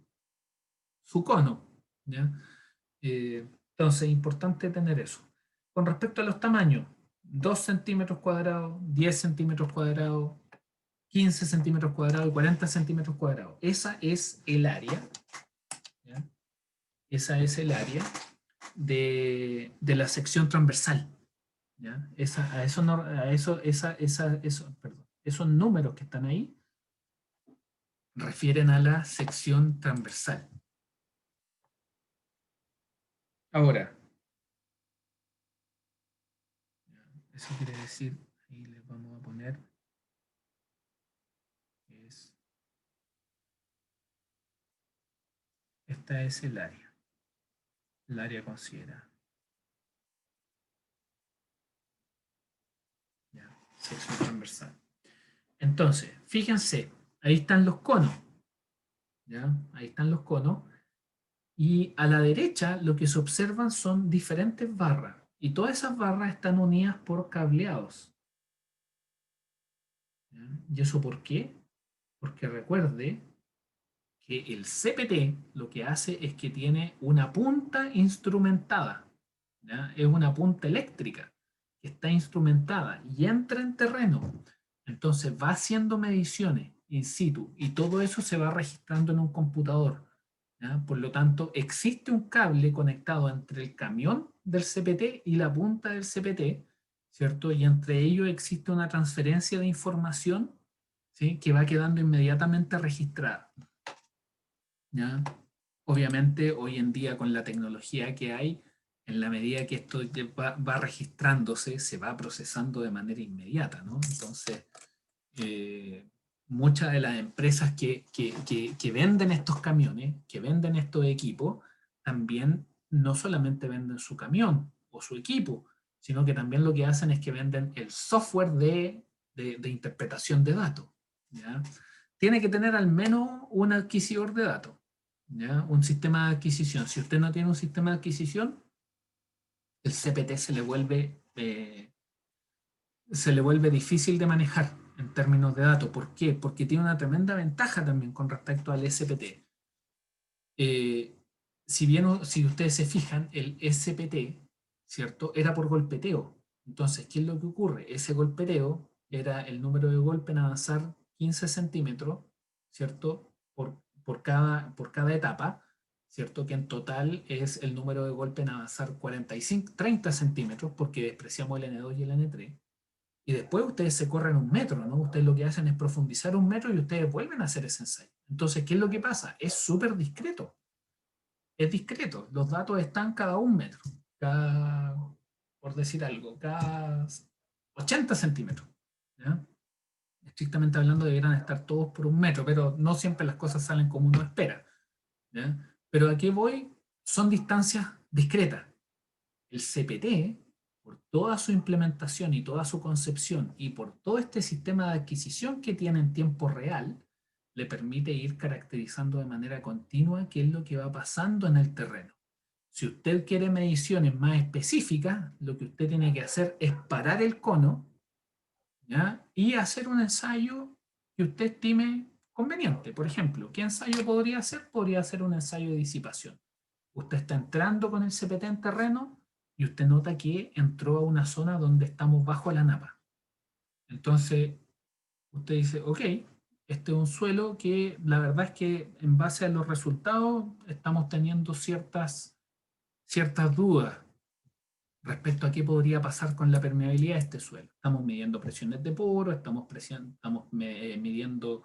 cono. ¿Ya? Entonces, es importante tener eso. Con respecto a los tamaños, 2 centímetros cuadrados, 10 centímetros cuadrados, 15 centímetros cuadrados y 40 centímetros cuadrados. Esa es el área. ¿Ya? Esa es el área de la sección transversal. ¿Ya? Perdón, esos números que están ahí refieren a la sección transversal. Ahora, eso quiere decir, ahí les vamos a poner, esta es el área considerada. ¿Ya? Sección transversal. Entonces, fíjense, ahí están los conos. ¿Ya? Ahí están los conos. Y a la derecha lo que se observan son diferentes barras. Y todas esas barras están unidas por cableados. ¿Ya? ¿Y eso por qué? Porque recuerde que el CPT lo que hace es que tiene una punta instrumentada. ¿Ya? Es una punta eléctrica que está instrumentada y entra en terreno. Entonces va haciendo mediciones in situ y todo eso se va registrando en un computador. ¿Ya? Por lo tanto, existe un cable conectado entre el camión del CPT y la punta del CPT, ¿cierto? Y entre ellos existe una transferencia de información, ¿sí? Que va quedando inmediatamente registrada. ¿Ya? Obviamente, hoy en día con la tecnología que hay, en la medida que esto va registrándose, se va procesando de manera inmediata, ¿no? Entonces, muchas de las empresas que venden estos camiones, que venden estos equipos, también no solamente venden su camión o su equipo, sino que también lo que hacen es que venden el software de interpretación de datos. ¿Ya? Tiene que tener al menos un adquisidor de datos, ¿ya? Un sistema de adquisición. Si usted no tiene un sistema de adquisición, el CPT se le vuelve difícil de manejar en términos de datos. ¿Por qué? Porque tiene una tremenda ventaja también con respecto al SPT. Si ustedes se fijan, el SPT, ¿cierto? Era por golpeteo. Entonces, ¿qué es lo que ocurre? Ese golpeteo era el número de golpe en avanzar 15 centímetros, ¿cierto? Por cada etapa, ¿cierto? Que en total es el número de golpe en avanzar 30 centímetros, porque despreciamos el N2 y el N3. Y después ustedes se corren 1 metro, ¿no? Ustedes lo que hacen es profundizar 1 metro y ustedes vuelven a hacer ese ensayo. Entonces, ¿qué es lo que pasa? Es súper discreto. Es discreto. Los datos están cada 1 metro. Por decir algo, cada 80 centímetros. ¿Ya? Estrictamente hablando, deberían estar todos por 1 metro, pero no siempre las cosas salen como uno espera. ¿Ya? Pero aquí voy, son distancias discretas. El CPT, por toda su implementación y toda su concepción y por todo este sistema de adquisición que tiene en tiempo real, le permite ir caracterizando de manera continua qué es lo que va pasando en el terreno. Si usted quiere mediciones más específicas, lo que usted tiene que hacer es parar el cono, ¿ya? Y hacer un ensayo que usted estime conveniente. Por ejemplo, ¿qué ensayo podría hacer? Podría hacer un ensayo de disipación. Usted está entrando con el CPT en terreno y usted nota que entró a una zona donde estamos bajo la napa. Entonces, usted dice, ok, este es un suelo que la verdad es que en base a los resultados estamos teniendo ciertas dudas respecto a qué podría pasar con la permeabilidad de este suelo. Estamos midiendo presiones de poro, estamos midiendo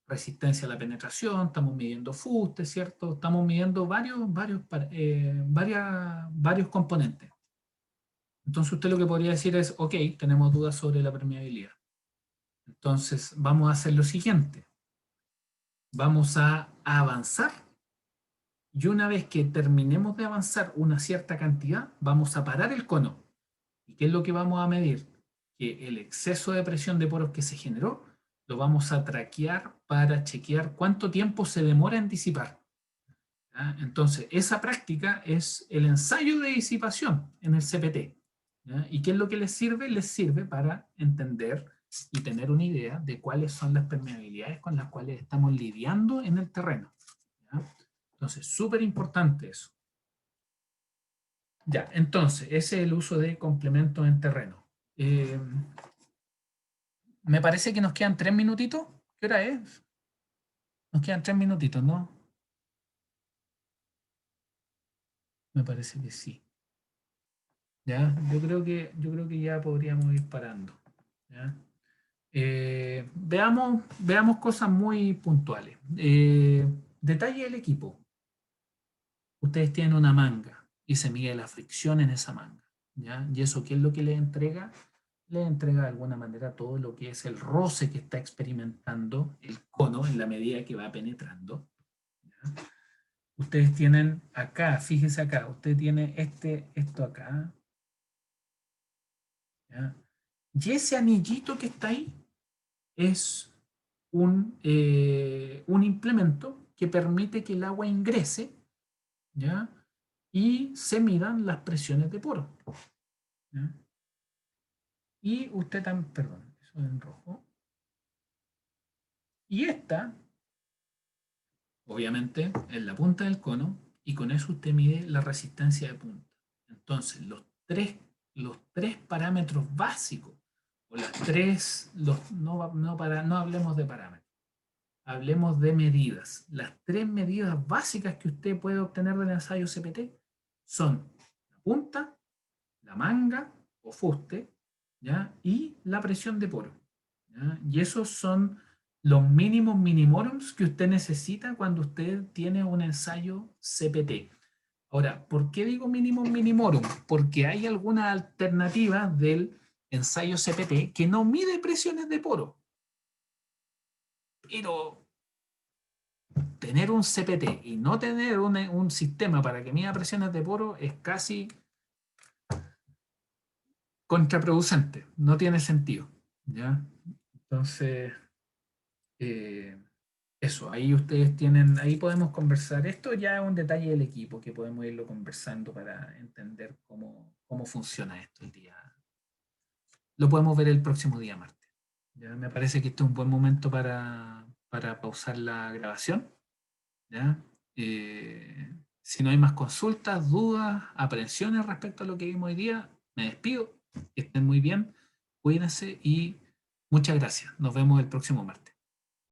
resistencia a la penetración, estamos midiendo fuste, ¿cierto? Estamos midiendo varios componentes. Entonces usted lo que podría decir es, ok, tenemos dudas sobre la permeabilidad. Entonces vamos a hacer lo siguiente. Vamos a avanzar y una vez que terminemos de avanzar una cierta cantidad, vamos a parar el cono. ¿Y qué es lo que vamos a medir? Que el exceso de presión de poros que se generó lo vamos a traquear para chequear cuánto tiempo se demora en disipar. ¿Ya? Entonces, esa práctica es el ensayo de disipación en el CPT. ¿Ya? ¿Y qué es lo que les sirve? Les sirve para entender y tener una idea de cuáles son las permeabilidades con las cuales estamos lidiando en el terreno. ¿Ya? Entonces, súper importante eso. Ya, entonces, ese es el uso de complementos en terreno. Me parece que nos quedan 3 minutitos. ¿Qué hora es? Nos quedan 3 minutitos, ¿no? Me parece que sí. ¿Ya? Yo creo que ya podríamos ir parando. ¿Ya? Veamos cosas muy puntuales. Detalle del equipo. Ustedes tienen una manga y se mide la fricción en esa manga. ¿Ya? ¿Y eso qué es lo que les entrega? Les entrega de alguna manera todo lo que es el roce que está experimentando el cono en la medida que va penetrando. ¿Ya? Ustedes tienen acá, fíjense acá, usted tiene esto acá. ¿Ya? Y ese anillito que está ahí es un implemento que permite que el agua ingrese, ¿ya? Y se midan las presiones de poro. ¿Ya? Y usted también, perdón, eso en rojo. Y esta, obviamente, en la punta del cono, y con eso usted mide la resistencia de punta. Entonces, los tres parámetros básicos, o las tres, no hablemos de parámetros, hablemos de medidas. Las 3 medidas básicas que usted puede obtener del ensayo CPT son la punta, la manga o fuste, ¿ya? Y la presión de poro. ¿Ya? Y esos son los mínimos minimorums que usted necesita cuando usted tiene un ensayo CPT. Ahora, ¿por qué digo mínimum minimorum? Porque hay alguna alternativa del ensayo CPT que no mide presiones de poro. Pero tener un CPT y no tener un sistema para que mida presiones de poro es casi contraproducente, no tiene sentido, ¿ya? Entonces, eso, ahí ustedes tienen, ahí podemos conversar. Esto ya es un detalle del equipo que podemos irlo conversando para entender cómo funciona esto el día. Lo podemos ver el próximo día martes. ¿Ya? Me parece que este es un buen momento para pausar la grabación. ¿Ya? Si no hay más consultas, dudas, aprehensiones respecto a lo que vimos hoy día, me despido. Que estén muy bien, cuídense y muchas gracias. Nos vemos el próximo martes.